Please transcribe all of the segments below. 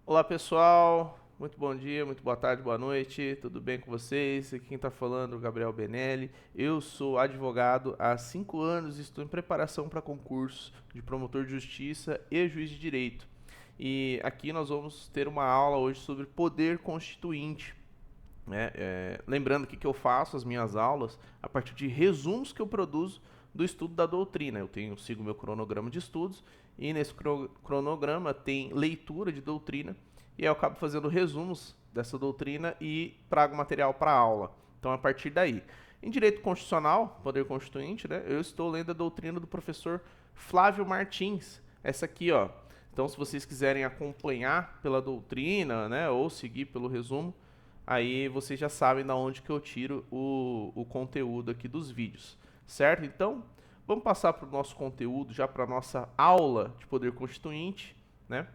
Olá pessoal, muito bom dia, muito boa tarde, boa noite, tudo bem com vocês? Aqui quem está falando é o Gabriel Benelli. Eu sou advogado há 5 anos e estou em preparação para concurso de promotor de justiça e juiz de direito. E aqui nós vamos ter uma aula hoje sobre poder constituinte. Né? Lembrando que eu faço as minhas aulas a partir de resumos que eu produzo do estudo da doutrina. Sigo meu cronograma de estudos e nesse cronograma tem leitura de doutrina e eu acabo fazendo resumos dessa doutrina e trago material para aula. Então, a partir daí. Em direito constitucional, poder constituinte, né, eu estou lendo a doutrina do professor Flávio Martins. Essa aqui, ó. Então, se vocês quiserem acompanhar pela doutrina, né, ou seguir pelo resumo, aí vocês já sabem da onde que eu tiro o conteúdo aqui dos vídeos, certo? Então, vamos passar para o nosso conteúdo, já para a nossa aula de poder constituinte, né?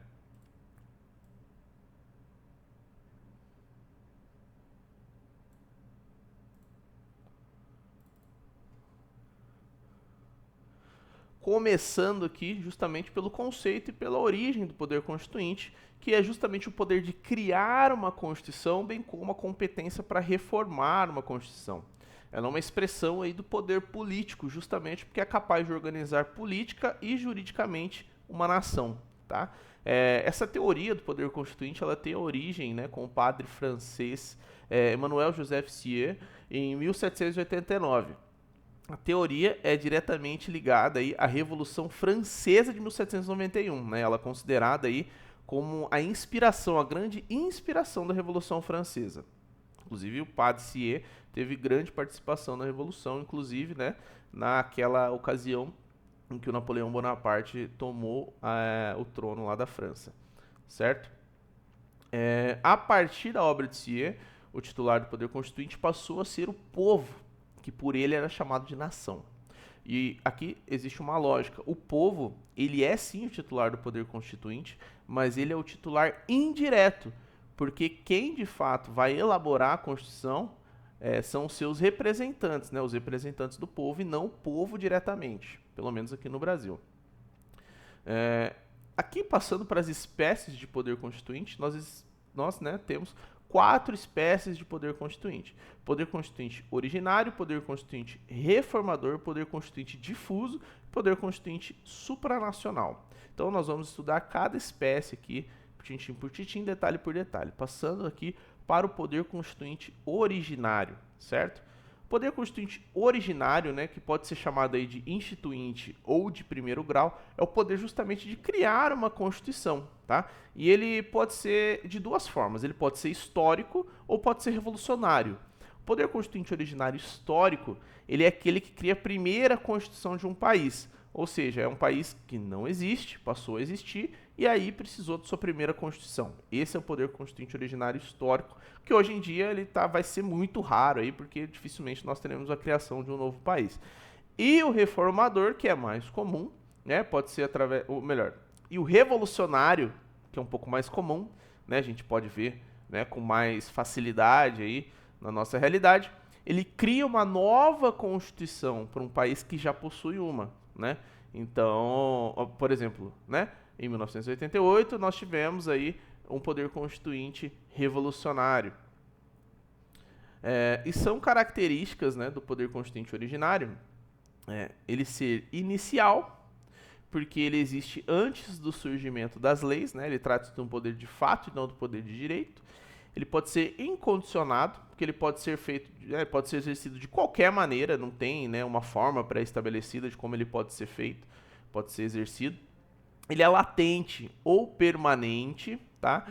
Começando aqui justamente pelo conceito e pela origem do poder constituinte, que é justamente o poder de criar uma Constituição, bem como a competência para reformar uma Constituição. Ela é uma expressão aí do poder político, justamente porque é capaz de organizar política e juridicamente uma nação. Tá? Essa teoria do poder constituinte ela tem origem, né, com o padre francês Emmanuel Joseph Sieyès em 1789. A teoria é diretamente ligada aí à Revolução Francesa de 1791, né? Ela é considerada aí como a inspiração, a grande inspiração da Revolução Francesa. Inclusive o padre Sieyès teve grande participação na Revolução, inclusive, né, naquela ocasião em que o Napoleão Bonaparte tomou o trono lá da França, certo? A partir da obra de Sieyès, o titular do poder constituinte passou a ser o povo, que por ele era chamado de nação. E aqui existe uma lógica. O povo, ele é sim o titular do poder constituinte, mas ele é o titular indireto, porque quem de fato vai elaborar a Constituição são os seus representantes, né? Os representantes do povo e não o povo diretamente, pelo menos aqui no Brasil. Aqui, passando para as espécies de poder constituinte, nós né, temos 4 espécies de poder constituinte. Poder constituinte originário, poder constituinte reformador, poder constituinte difuso, poder constituinte supranacional. Então, nós vamos estudar cada espécie aqui, tintim por tintim, detalhe por detalhe. Passando aqui para o poder constituinte originário, certo? Poder constituinte originário, né, que pode ser chamado aí de instituinte ou de primeiro grau, é o poder justamente de criar uma Constituição, tá? E ele pode ser de duas formas, ele pode ser histórico ou pode ser revolucionário. O poder constituinte originário histórico, ele é aquele que cria a primeira Constituição de um país, ou seja, é um país que não existe, passou a existir, e aí precisou de sua primeira Constituição. Esse é o poder constituinte originário histórico, que hoje em dia vai ser muito raro, aí, porque dificilmente nós teremos a criação de um novo país. E o reformador, que é mais comum, né, pode ser através, ou melhor, e o revolucionário, que é um pouco mais comum, né, a gente pode ver, né, com mais facilidade aí na nossa realidade, ele cria uma nova Constituição para um país que já possui uma, né? Então, por exemplo, né, em 1988 nós tivemos aí um poder constituinte revolucionário. E são características, né, do poder constituinte originário, ele ser inicial, porque ele existe antes do surgimento das leis, né, ele trata de um poder de fato e não do poder de direito. Ele pode ser incondicionado, porque ele pode ser feito, pode ser exercido de qualquer maneira, não tem, né, uma forma pré-estabelecida de como ele pode ser feito, pode ser exercido. Ele é latente ou permanente, tá?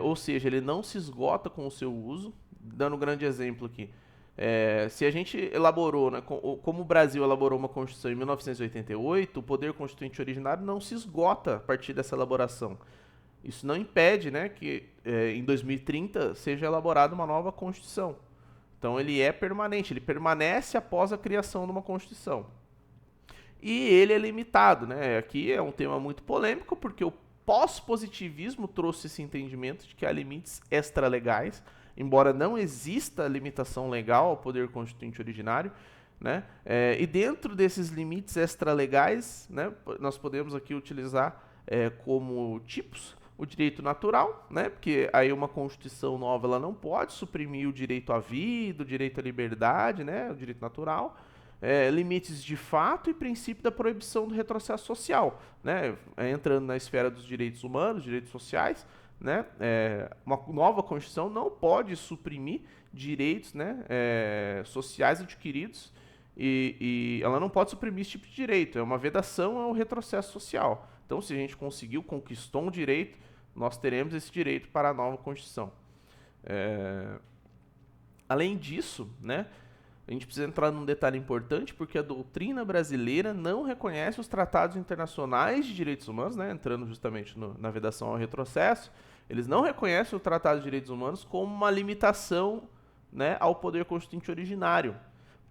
Ou seja, ele não se esgota com o seu uso. Dando um grande exemplo aqui, se a gente elaborou, né, como o Brasil elaborou uma Constituição em 1988, o poder constituinte originário não se esgota a partir dessa elaboração. Isso não impede, né, que em 2030 seja elaborada uma nova Constituição. Então ele é permanente, ele permanece após a criação de uma Constituição. E ele é limitado, né? Aqui é um tema muito polêmico, porque o pós-positivismo trouxe esse entendimento de que há limites extralegais, embora não exista limitação legal ao poder constituinte originário, né? E dentro desses limites extralegais, né, nós podemos aqui utilizar como tipos o direito natural, né? Porque aí uma Constituição nova ela não pode suprimir o direito à vida, o direito à liberdade, né? O direito natural. Limites de fato e princípio da proibição do retrocesso social, né? Entrando na esfera dos direitos humanos, direitos sociais, né? Uma nova Constituição não pode suprimir direitos, né? Sociais adquiridos e ela não pode suprimir esse tipo de direito. É uma vedação ao retrocesso social. Então, se a gente conseguiu, conquistou um direito, nós teremos esse direito para a nova Constituição. Além disso, né, a gente precisa entrar num detalhe importante, porque a doutrina brasileira não reconhece os tratados internacionais de direitos humanos, né, entrando justamente na vedação ao retrocesso, eles não reconhecem o Tratado de Direitos Humanos como uma limitação, né, ao poder constituinte originário.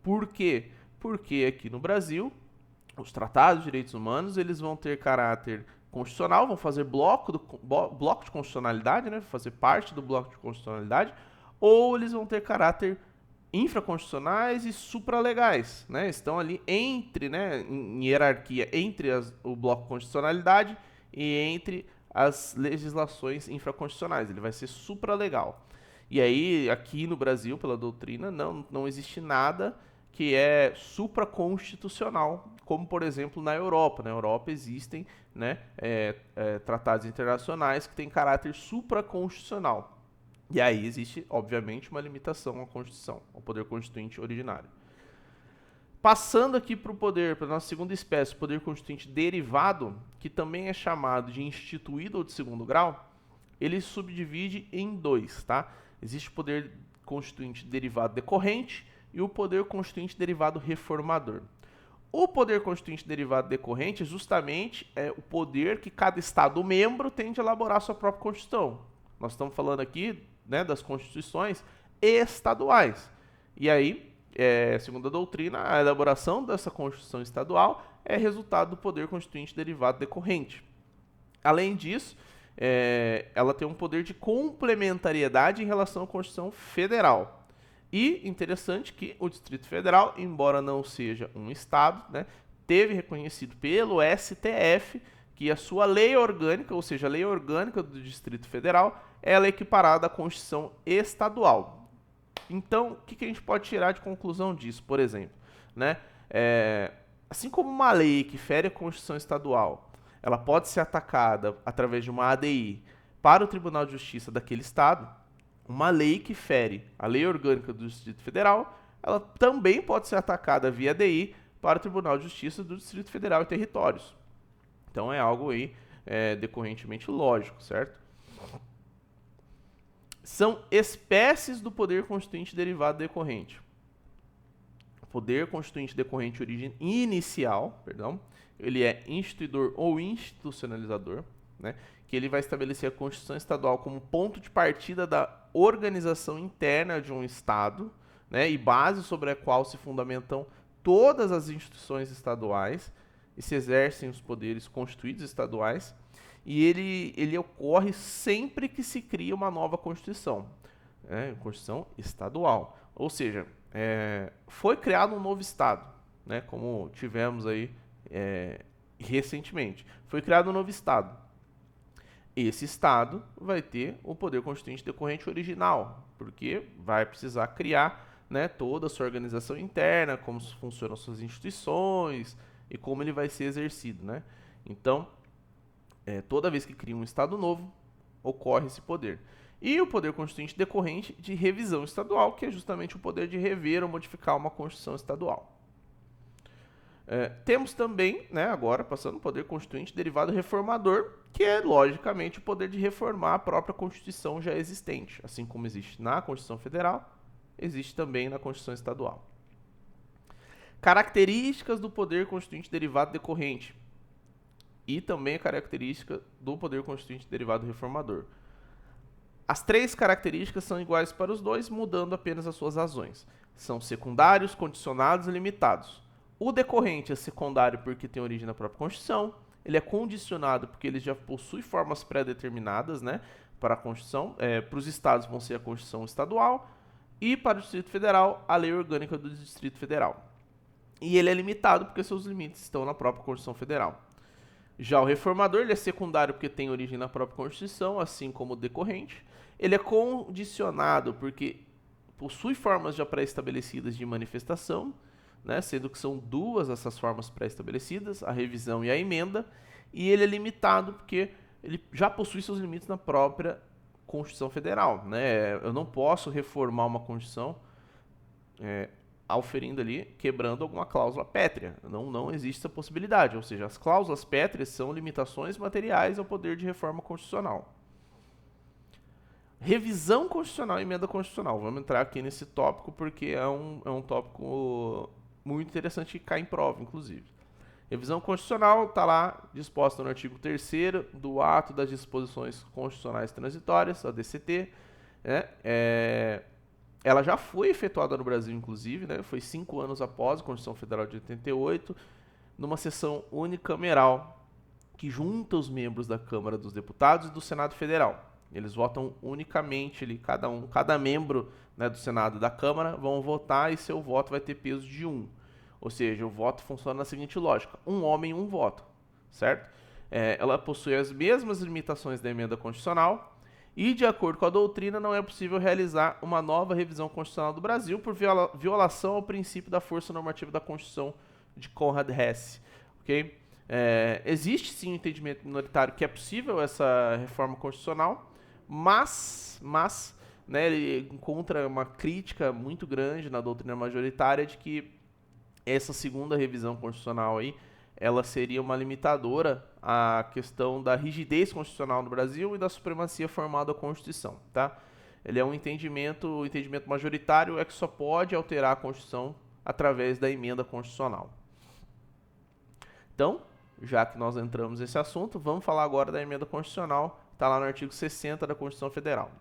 Por quê? Porque aqui no Brasil, os tratados de direitos humanos eles vão ter caráter constitucional, vão fazer bloco de constitucionalidade, né, fazer parte do bloco de constitucionalidade, ou eles vão ter caráter infraconstitucionais e supralegais, né, estão ali entre, né, em hierarquia entre o bloco de constitucionalidade e entre as legislações infraconstitucionais, ele vai ser supralegal. E aí, aqui no Brasil, pela doutrina, não existe nada que é supraconstitucional, como, por exemplo, na Europa. Na Europa existem, né, tratados internacionais que têm caráter supraconstitucional. E aí existe, obviamente, uma limitação à Constituição, ao poder constituinte originário. Passando aqui para a nossa segunda espécie, o poder constituinte derivado, que também é chamado de instituído ou de segundo grau, ele subdivide em dois, tá? Existe o poder constituinte derivado decorrente e o poder constituinte derivado reformador. O poder constituinte derivado decorrente é justamente o poder que cada Estado membro tem de elaborar a sua própria Constituição. Nós estamos falando aqui, né, das constituições estaduais. E aí, segundo a doutrina, a elaboração dessa Constituição estadual é resultado do poder constituinte derivado decorrente. Além disso, ela tem um poder de complementariedade em relação à Constituição Federal. E interessante que o Distrito Federal, embora não seja um estado, né, teve reconhecido pelo STF que a sua lei orgânica, ou seja, a lei orgânica do Distrito Federal, ela é equiparada à Constituição estadual. Então, o que a gente pode tirar de conclusão disso, por exemplo? Né? Assim como uma lei que fere a Constituição estadual, ela pode ser atacada através de uma ADI para o Tribunal de Justiça daquele estado, uma lei que fere a lei orgânica do Distrito Federal, ela também pode ser atacada via ADI para o Tribunal de Justiça do Distrito Federal e Territórios. Então é algo aí decorrentemente lógico, certo? São espécies do poder constituinte derivado decorrente. O poder constituinte decorrente inicial, ele é instituidor ou institucionalizador, né? Que ele vai estabelecer a Constituição Estadual como ponto de partida da organização interna de um Estado, né, e base sobre a qual se fundamentam todas as instituições estaduais e se exercem os poderes constituídos estaduais, e ele ocorre sempre que se cria uma nova Constituição, Constituição estadual. Ou seja, foi criado um novo Estado, né, como tivemos aí recentemente. Foi criado um novo Estado. Esse Estado vai ter o poder constituinte decorrente original, porque vai precisar criar, né, toda a sua organização interna, como funcionam suas instituições e como ele vai ser exercido, né? Então, toda vez que cria um Estado novo, ocorre esse poder. E o poder constituinte decorrente de revisão estadual, que é justamente o poder de rever ou modificar uma Constituição estadual. Temos também, né, agora, passando o poder constituinte derivado reformador, que é, logicamente, o poder de reformar a própria Constituição já existente. Assim como existe na Constituição Federal, existe também na Constituição Estadual. Características do poder constituinte derivado decorrente. E também a característica do poder constituinte derivado reformador. As três características são iguais para os dois, mudando apenas as suas razões. São secundários, condicionados e limitados. O decorrente é secundário porque tem origem na própria Constituição. Ele é condicionado porque ele já possui formas pré-determinadas, né, para a Constituição. Para os estados vão ser a Constituição Estadual e para o Distrito Federal, a Lei Orgânica do Distrito Federal. E ele é limitado porque seus limites estão na própria Constituição Federal. Já o reformador, ele é secundário porque tem origem na própria Constituição, assim como o decorrente. Ele é condicionado porque possui formas já pré-estabelecidas de manifestação, né, sendo que são duas essas formas pré-estabelecidas, a revisão e a emenda, e ele é limitado porque ele já possui seus limites na própria Constituição Federal. Né? Eu não posso reformar uma Constituição auferindo ali, quebrando alguma cláusula pétrea. Não existe essa possibilidade. Ou seja, as cláusulas pétreas são limitações materiais ao poder de reforma constitucional. Revisão constitucional e emenda constitucional. Vamos entrar aqui nesse tópico porque é um tópico muito interessante que cai em prova, inclusive. Revisão constitucional está lá disposta no artigo 3º do Ato das Disposições Constitucionais Transitórias, a DCT. Ela já foi efetuada no Brasil, inclusive, né? Foi 5 anos após a Constituição Federal de 88, numa sessão unicameral que junta os membros da Câmara dos Deputados e do Senado Federal. Eles votam unicamente, ali, cada membro, né, do Senado e da Câmara vão votar e seu voto vai ter peso de 1. Ou seja, o voto funciona na seguinte lógica: um homem, um voto, certo? Ela possui as mesmas limitações da emenda constitucional e, de acordo com a doutrina, não é possível realizar uma nova revisão constitucional do Brasil por violação ao princípio da força normativa da Constituição de Conrad Hesse. Okay? Existe sim um entendimento minoritário que é possível essa reforma constitucional, mas né, ele encontra uma crítica muito grande na doutrina majoritária de que essa segunda revisão constitucional aí, ela seria uma limitadora à questão da rigidez constitucional no Brasil e da supremacia formal da Constituição, tá? Ele é o entendimento majoritário é que só pode alterar a Constituição através da emenda constitucional. Então, já que nós entramos nesse assunto, vamos falar agora da emenda constitucional, está lá no artigo 60 da Constituição Federal.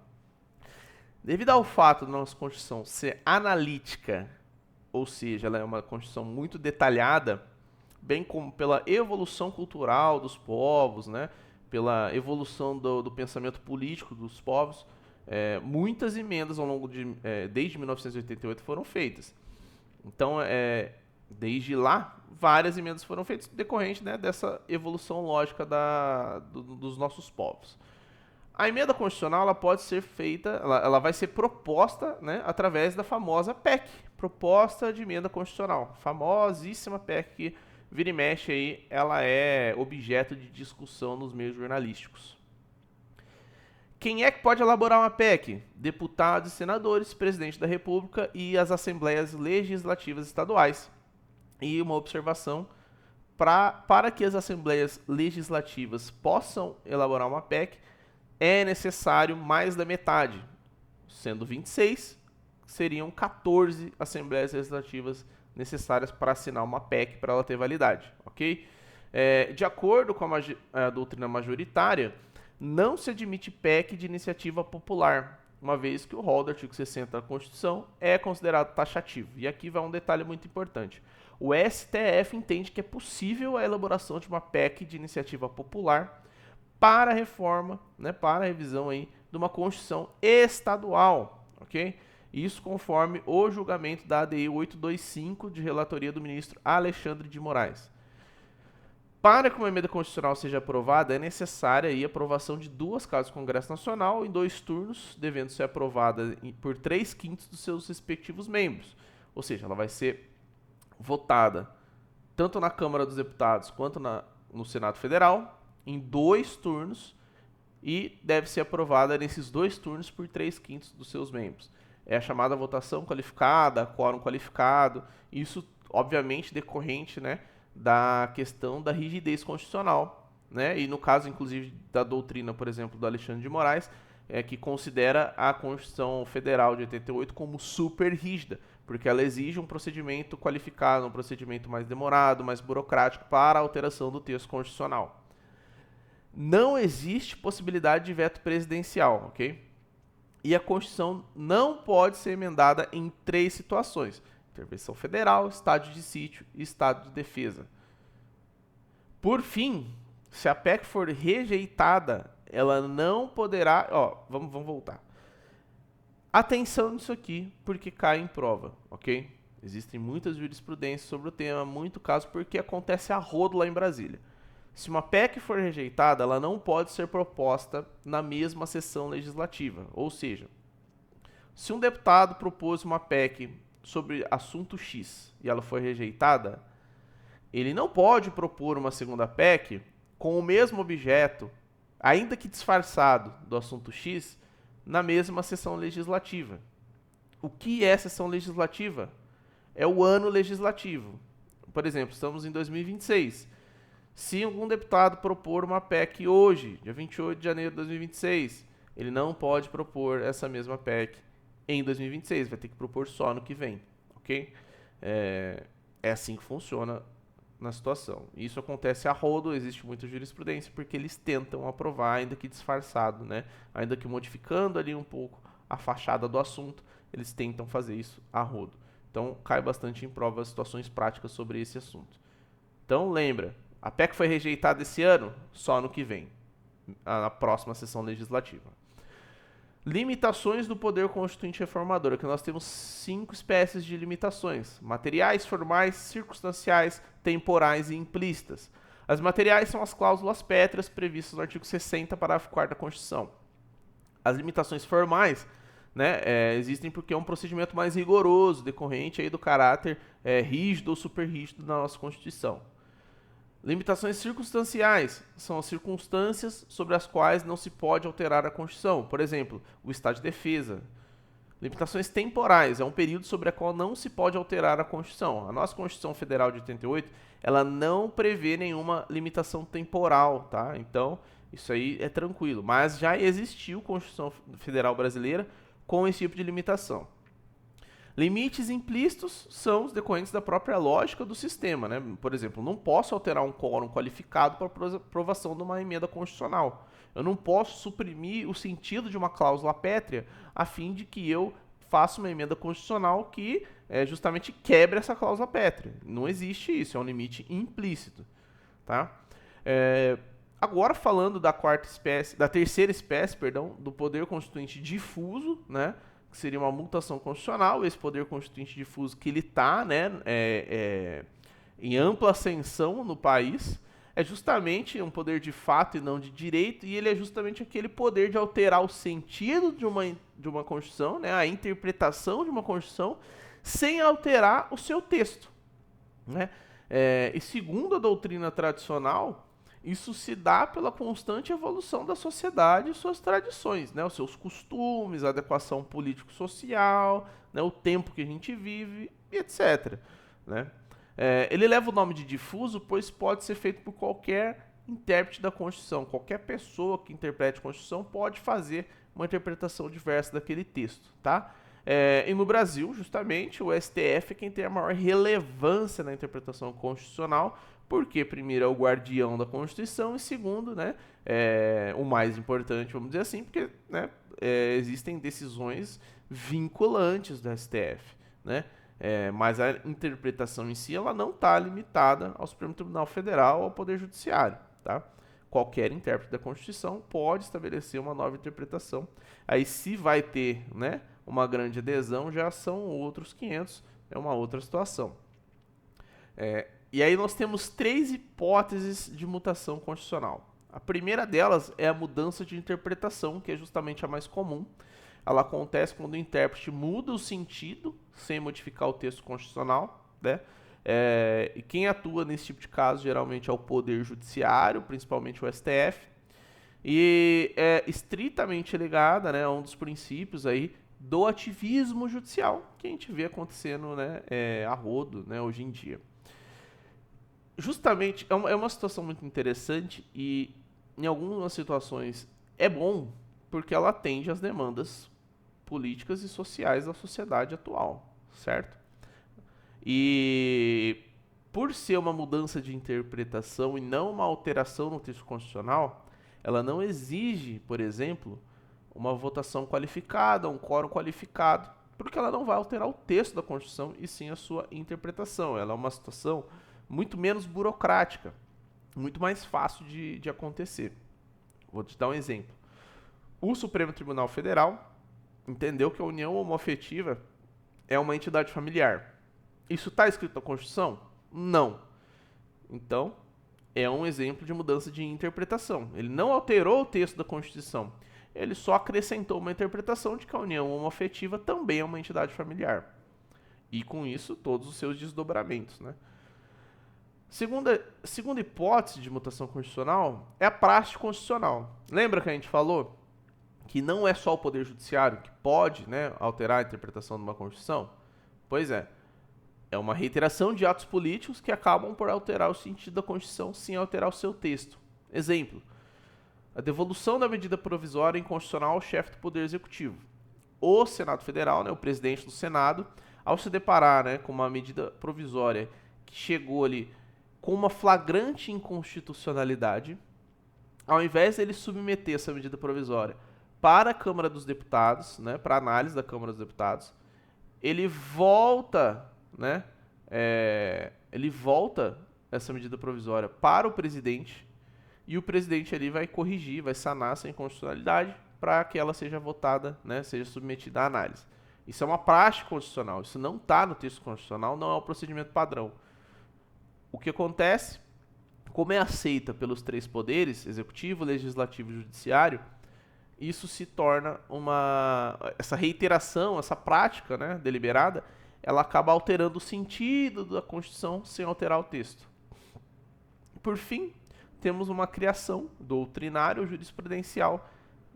Devido ao fato da nossa Constituição ser analítica, ou seja, ela é uma Constituição muito detalhada, bem como pela evolução cultural dos povos, né, pela evolução do pensamento político dos povos, muitas emendas ao longo desde 1988 foram feitas. Então, desde lá, várias emendas foram feitas decorrente, né, dessa evolução lógica dos nossos povos. A emenda constitucional ela pode ser feita, ela vai ser proposta, né, através da famosa PEC, proposta de emenda constitucional, famosíssima PEC que vira e mexe aí, ela é objeto de discussão nos meios jornalísticos. Quem é que pode elaborar uma PEC? Deputados e senadores, presidente da República e as assembleias legislativas estaduais. E uma observação, para que as assembleias legislativas possam elaborar uma PEC, é necessário mais da metade, sendo 26, seriam 14 assembleias legislativas necessárias para assinar uma PEC para ela ter validade, ok? De acordo com a doutrina majoritária, não se admite PEC de iniciativa popular, uma vez que o rol do artigo 60 da Constituição é considerado taxativo. E aqui vai um detalhe muito importante. O STF entende que é possível a elaboração de uma PEC de iniciativa popular para a reforma, né, para a revisão aí de uma Constituição estadual, ok? Isso conforme o julgamento da ADI 825 de relatoria do ministro Alexandre de Moraes. Para que uma emenda constitucional seja aprovada, é necessária a aprovação de 2 casas do Congresso Nacional em 2 turnos, devendo ser aprovada por 3/5 dos seus respectivos membros. Ou seja, ela vai ser votada tanto na Câmara dos Deputados quanto no Senado Federal, em 2 turnos, e deve ser aprovada nesses 2 turnos por 3/5 dos seus membros. É a chamada votação qualificada, quórum qualificado, isso obviamente decorrente, né, da questão da rigidez constitucional, né, e no caso inclusive da doutrina, por exemplo, do Alexandre de Moraes, que considera a Constituição Federal de 88 como super rígida, porque ela exige um procedimento qualificado, um procedimento mais demorado, mais burocrático para a alteração do texto constitucional. Não existe possibilidade de veto presidencial, ok? E a Constituição não pode ser emendada em 3 situações: intervenção federal, estado de sítio e estado de defesa. Por fim, se a PEC for rejeitada, ela não poderá... vamos voltar. Atenção nisso aqui, porque cai em prova, ok? Existem muitas jurisprudências sobre o tema, muito caso porque acontece a rodo lá em Brasília. Se uma PEC for rejeitada, ela não pode ser proposta na mesma sessão legislativa. Ou seja, se um deputado propôs uma PEC sobre assunto X e ela foi rejeitada, ele não pode propor uma segunda PEC com o mesmo objeto, ainda que disfarçado, do assunto X, na mesma sessão legislativa. O que é sessão legislativa? É o ano legislativo. Por exemplo, estamos em 2026. Se algum deputado propor uma PEC hoje, dia 28 de janeiro de 2026, ele não pode propor essa mesma PEC em 2026, vai ter que propor só no que vem, ok? É assim que funciona na situação. Isso acontece a rodo, existe muita jurisprudência, porque eles tentam aprovar, ainda que disfarçado, né? Ainda que modificando ali um pouco a fachada do assunto, eles tentam fazer isso a rodo. Então, cai bastante em prova as situações práticas sobre esse assunto. Então, lembra, a PEC foi rejeitada esse ano, só no que vem, na próxima sessão legislativa. Limitações do poder constituinte reformador, que nós temos 5 espécies de limitações: materiais, formais, circunstanciais, temporais e implícitas. As materiais são as cláusulas pétreas previstas no artigo 60, parágrafo 4º da Constituição. As limitações formais, né, existem porque é um procedimento mais rigoroso, decorrente aí do caráter rígido ou super rígido da nossa Constituição. Limitações circunstanciais são as circunstâncias sobre as quais não se pode alterar a Constituição. Por exemplo, o estado de defesa. Limitações temporais é um período sobre o qual não se pode alterar a Constituição. A nossa Constituição Federal de 88, ela não prevê nenhuma limitação temporal, tá? Então, isso aí é tranquilo. Mas já existiu Constituição Federal Brasileira com esse tipo de limitação. Limites implícitos são os decorrentes da própria lógica do sistema, né? Por exemplo, não posso alterar um quórum qualificado para aprovação de uma emenda constitucional. Eu não posso suprimir o sentido de uma cláusula pétrea a fim de que eu faça uma emenda constitucional que justamente quebre essa cláusula pétrea. Não existe isso, é um limite implícito, tá? Agora falando da terceira espécie, do poder constituinte difuso, né? Que seria uma mutação constitucional, esse poder constituinte difuso que ele está, né, em ampla ascensão no país, é justamente um poder de fato e não de direito, e ele é justamente aquele poder de alterar o sentido de uma Constituição, né, a interpretação de uma Constituição, sem alterar o seu texto, né? E segundo a doutrina tradicional, isso se dá pela constante evolução da sociedade e suas tradições, né? Os seus costumes, a adequação político-social, né? O tempo que a gente vive, etc. Né? Ele leva o nome de difuso, pois pode ser feito por qualquer intérprete da Constituição. Qualquer pessoa que interprete a Constituição pode fazer uma interpretação diversa daquele texto. Tá? E no Brasil, justamente, o STF é quem tem a maior relevância na interpretação constitucional, porque, primeiro, é o guardião da Constituição e, segundo, né, o mais importante, vamos dizer assim, porque, né, existem decisões vinculantes do STF, né, mas a interpretação em si ela não está limitada ao Supremo Tribunal Federal ou ao Poder Judiciário. Tá? Qualquer intérprete da Constituição pode estabelecer uma nova interpretação. Aí, se vai ter, né, uma grande adesão, já são outros 500, é uma outra situação. E aí nós temos 3 hipóteses de mutação constitucional. A primeira delas é a mudança de interpretação, que é justamente a mais comum. Ela acontece quando o intérprete muda o sentido, sem modificar o texto constitucional, né? E quem atua nesse tipo de caso geralmente é o Poder Judiciário, principalmente o STF. E é estritamente ligada, né, a um dos princípios aí do ativismo judicial, que a gente vê acontecendo, né, a rodo, né, hoje em dia. Justamente, é uma situação muito interessante e, em algumas situações, é bom porque ela atende às demandas políticas e sociais da sociedade atual, certo? E, por ser uma mudança de interpretação e não uma alteração no texto constitucional, ela não exige, por exemplo, uma votação qualificada, um quórum qualificado, porque ela não vai alterar o texto da Constituição e sim a sua interpretação. Ela é uma situação muito menos burocrática, muito mais fácil de acontecer. Vou te dar um exemplo. O Supremo Tribunal Federal entendeu que a união homoafetiva é uma entidade familiar. Isso está escrito na Constituição? Não. Então, é um exemplo de mudança de interpretação. Ele não alterou o texto da Constituição, ele só acrescentou uma interpretação de que a união homoafetiva também é uma entidade familiar. E com isso, todos os seus desdobramentos, né? Segunda hipótese de mutação constitucional é a praxe constitucional. Lembra que a gente falou que não é só o Poder Judiciário que pode, né, alterar a interpretação de uma Constituição? Pois é uma reiteração de atos políticos que acabam por alterar o sentido da Constituição sem alterar o seu texto. Exemplo, a devolução da medida provisória inconstitucional ao chefe do Poder Executivo. O Senado Federal, né, o presidente do Senado, ao se deparar, né, com uma medida provisória que chegou ali com uma flagrante inconstitucionalidade, ao invés dele submeter essa medida provisória para a Câmara dos Deputados, né, para análise da Câmara dos Deputados, ele volta, né, ele volta essa medida provisória para o presidente e o presidente ali vai corrigir, vai sanar essa inconstitucionalidade para que ela seja votada, né, seja submetida à análise. Isso é uma praxe constitucional, isso não está no texto constitucional, não é o procedimento padrão. O que acontece, como é aceita pelos três poderes, executivo, legislativo e judiciário, isso se torna essa reiteração, essa prática, né, deliberada, ela acaba alterando o sentido da Constituição sem alterar o texto. Por fim, temos uma criação doutrinária ou jurisprudencial.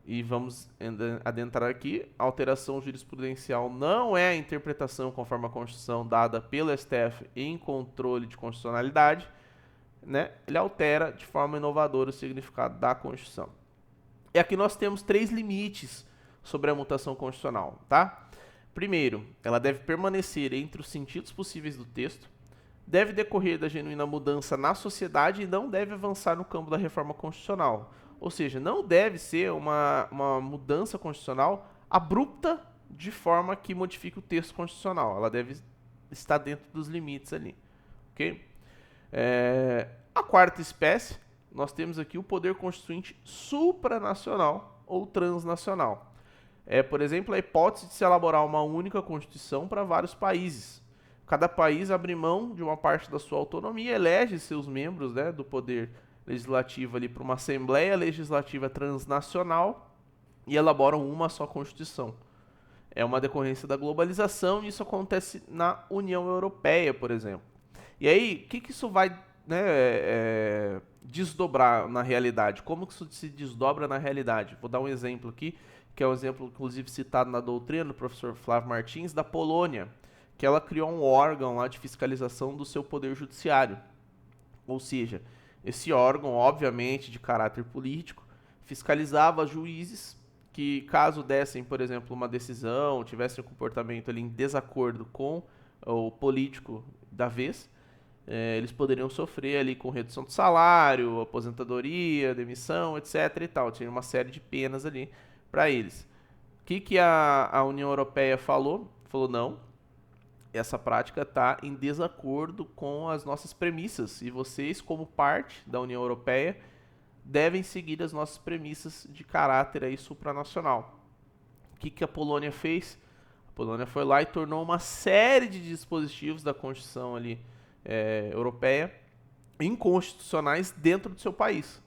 E vamos adentrar aqui, a alteração jurisprudencial não é a interpretação conforme a Constituição dada pelo STF em controle de constitucionalidade, né? Ele altera de forma inovadora o significado da Constituição. E aqui nós temos 3 limites sobre a mutação constitucional, tá? Primeiro, ela deve permanecer entre os sentidos possíveis do texto, deve decorrer da genuína mudança na sociedade e não deve avançar no campo da reforma constitucional. Ou seja, não deve ser uma mudança constitucional abrupta de forma que modifique o texto constitucional. Ela deve estar dentro dos limites ali. Ok? A quarta espécie, nós temos aqui o poder constituinte supranacional ou transnacional. Por exemplo, a hipótese de se elaborar uma única Constituição para vários países. Cada país abre mão de uma parte da sua autonomia, elege seus membros, né, do poder legislativo ali para uma Assembleia Legislativa Transnacional e elaboram uma só Constituição. É uma decorrência da globalização e isso acontece na União Europeia, por exemplo. E aí, o que isso vai, né, desdobrar na realidade? Como que isso se desdobra na realidade? Vou dar um exemplo aqui, que é um exemplo inclusive citado na doutrina do professor Flávio Martins, da Polônia, que ela criou um órgão lá de fiscalização do seu poder judiciário. Ou seja, esse órgão, obviamente, de caráter político, fiscalizava juízes que, caso dessem, por exemplo, uma decisão, tivessem um comportamento ali em desacordo com o político da vez, eles poderiam sofrer ali com redução de salário, aposentadoria, demissão, etc. e tal. Tinha uma série de penas ali para eles. O que a União Europeia falou? Falou, não. Essa prática está em desacordo com as nossas premissas e vocês, como parte da União Europeia, devem seguir as nossas premissas de caráter aí supranacional. O que a Polônia fez? A Polônia foi lá e tornou uma série de dispositivos da Constituição ali, europeia inconstitucionais dentro do seu país,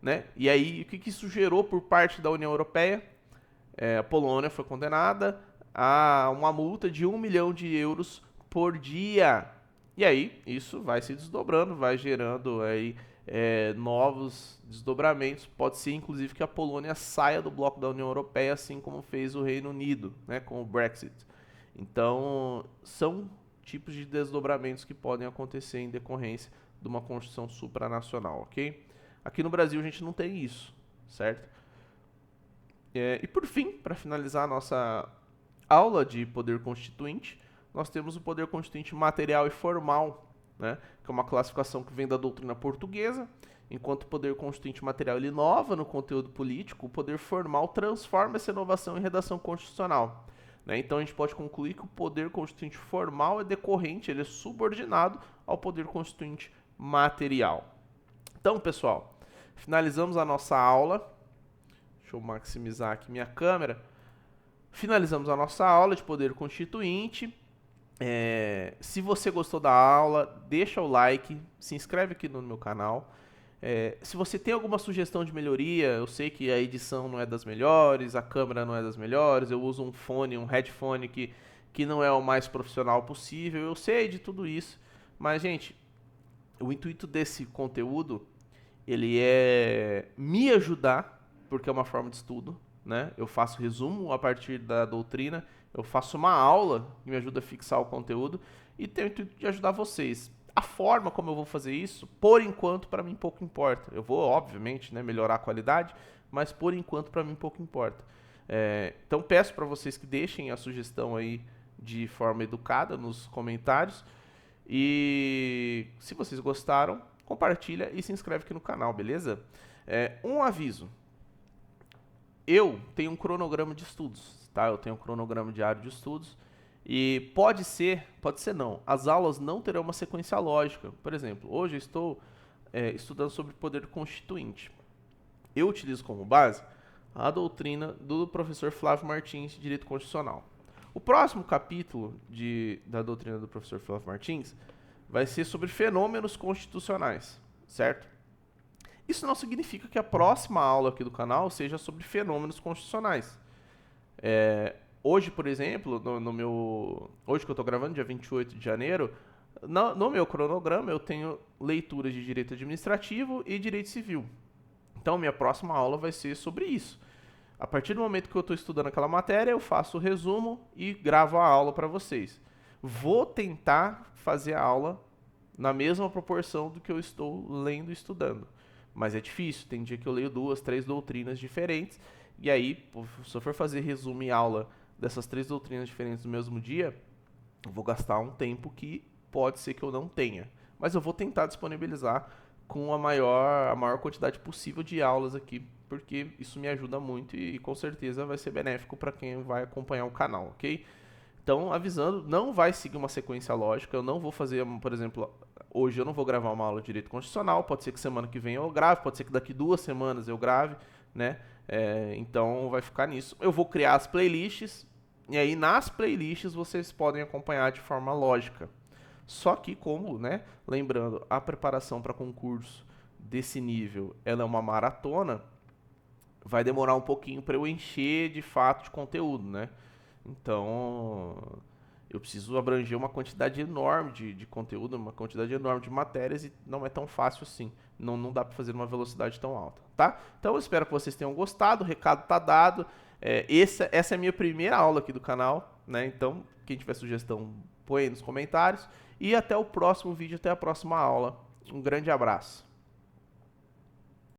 né? E aí, o que isso gerou por parte da União Europeia? A Polônia foi condenada a uma multa de 1 milhão de euros por dia. E aí, isso vai se desdobrando, vai gerando aí novos desdobramentos. Pode ser, inclusive, que a Polônia saia do bloco da União Europeia, assim como fez o Reino Unido, né, com o Brexit. Então, são tipos de desdobramentos que podem acontecer em decorrência de uma Constituição supranacional, ok? Aqui no Brasil a gente não tem isso, certo? E por fim, para finalizar a nossa aula de poder constituinte, nós temos o poder constituinte material e formal, né, que é uma classificação que vem da doutrina portuguesa. Enquanto o poder constituinte material ele inova no conteúdo político, o poder formal transforma essa inovação em redação constitucional. Né? Então a gente pode concluir que o poder constituinte formal é decorrente, ele é subordinado ao poder constituinte material. Então, pessoal, finalizamos a nossa aula. Deixa eu maximizar aqui minha câmera. Finalizamos a nossa aula de poder constituinte. Se você gostou da aula, deixa o like, se inscreve aqui no meu canal. Se você tem alguma sugestão de melhoria, eu sei que a edição não é das melhores, a câmera não é das melhores, eu uso um fone, um headphone que não é o mais profissional possível, eu sei de tudo isso, mas, gente, o intuito desse conteúdo, ele é me ajudar, porque é uma forma de estudo, né? Eu faço resumo a partir da doutrina, eu faço uma aula que me ajuda a fixar o conteúdo e tenho o intuito de ajudar vocês. A forma como eu vou fazer isso, por enquanto, para mim pouco importa. Eu vou, obviamente, né, melhorar a qualidade, mas por enquanto, para mim pouco importa. Então, peço para vocês que deixem a sugestão aí de forma educada nos comentários. E se vocês gostaram, compartilha e se inscreve aqui no canal, beleza? Um aviso. Eu tenho um cronograma de estudos, tá? Eu tenho um cronograma diário de estudos. E pode ser não. As aulas não terão uma sequência lógica. Por exemplo, hoje eu estou estudando sobre poder constituinte. Eu utilizo como base a doutrina do professor Flávio Martins de Direito Constitucional. O próximo capítulo da doutrina do professor Flávio Martins vai ser sobre fenômenos constitucionais, certo? Isso não significa que a próxima aula aqui do canal seja sobre fenômenos constitucionais. Hoje, por exemplo, hoje que eu estou gravando, dia 28 de janeiro, no meu cronograma eu tenho leituras de direito administrativo e direito civil. Então, minha próxima aula vai ser sobre isso. A partir do momento que eu estou estudando aquela matéria, eu faço o resumo e gravo a aula para vocês. Vou tentar fazer a aula na mesma proporção do que eu estou lendo e estudando. Mas é difícil, tem dia que eu leio 2, 3 doutrinas diferentes, e aí, se eu for fazer resumo e aula dessas 3 doutrinas diferentes no mesmo dia, eu vou gastar um tempo que pode ser que eu não tenha. Mas eu vou tentar disponibilizar com a maior quantidade possível de aulas aqui, porque isso me ajuda muito e com certeza vai ser benéfico para quem vai acompanhar o canal, ok? Então, avisando, não vai seguir uma sequência lógica, eu não vou fazer, por exemplo, hoje eu não vou gravar uma aula de direito constitucional, pode ser que semana que vem eu grave, pode ser que daqui 2 semanas eu grave, né? Então vai ficar nisso. Eu vou criar as playlists, e aí nas playlists vocês podem acompanhar de forma lógica. Só que como, né, lembrando, a preparação para concurso desse nível, ela é uma maratona, vai demorar um pouquinho para eu encher de fato de conteúdo, né? Então, eu preciso abranger uma quantidade enorme de conteúdo, uma quantidade enorme de matérias e não é tão fácil assim. Não dá para fazer numa velocidade tão alta, tá? Então, eu espero que vocês tenham gostado, o recado tá dado. Essa é a minha primeira aula aqui do canal, né? Então, quem tiver sugestão, põe aí nos comentários. E até o próximo vídeo, até a próxima aula. Um grande abraço.